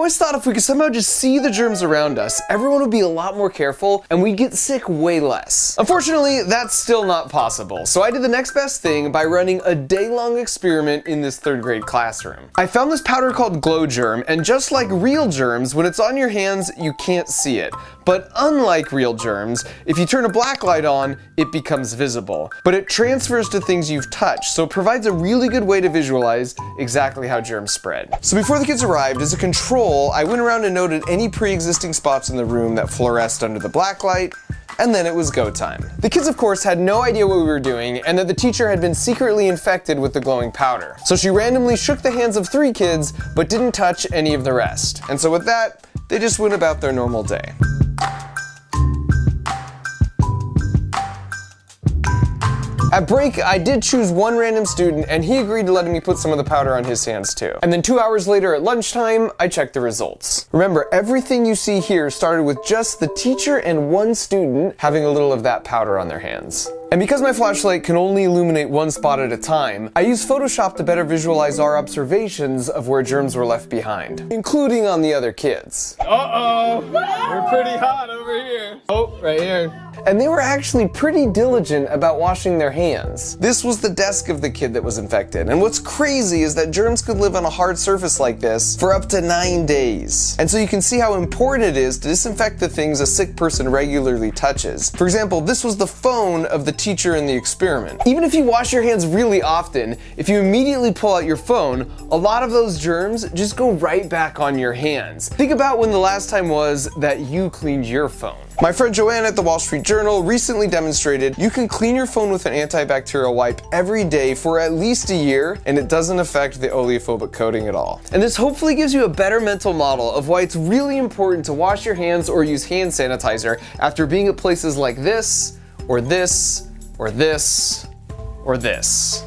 always thought if we could somehow just see the germs around us, everyone would be a lot more careful and we'd get sick way less. Unfortunately, that's still not possible, so I did the next best thing by running a day-long experiment in this 3rd grade classroom. I found this powder called Glow Germ, and just like real germs, when it's on your hands, you can't see it. But unlike real germs, if you turn a black light on, it becomes visible. But it transfers to things you've touched, so it provides a really good way to visualize exactly how germs spread. So before the kids arrived, as a control, I went around and noted any pre-existing spots in the room that fluoresced under the black light, and then it was go time. The kids, of course, had no idea what we were doing and that the teacher had been secretly infected with the glowing powder. So she randomly shook the hands of 3 kids, but didn't touch any of the rest. And so with that, they just went about their normal day. At break, I did choose one random student and he agreed to letting me put some of the powder on his hands too. And then 2 hours later at lunchtime, I checked the results. Remember, everything you see here started with just the teacher and 1 student having a little of that powder on their hands. And because my flashlight can only illuminate 1 spot at a time, I used Photoshop to better visualize our observations of where germs were left behind, including on the other kids. Uh-oh, we're pretty hot over here. Oh, right here. And they were actually pretty diligent about washing their hands. This was the desk of the kid that was infected. And what's crazy is that germs could live on a hard surface like this for up to 9 days. And so you can see how important it is to disinfect the things a sick person regularly touches. For example, this was the phone of the teacher in the experiment. Even if you wash your hands really often, if you immediately pull out your phone, a lot of those germs just go right back on your hands. Think about when the last time was that you cleaned your phone. My friend Joanne at the Wall Street Journal recently demonstrated you can clean your phone with an antibacterial wipe every day for at least a year, and it doesn't affect the oleophobic coating at all. And this hopefully gives you a better mental model of why it's really important to wash your hands or use hand sanitizer after being at places like this, or this, or this, or this.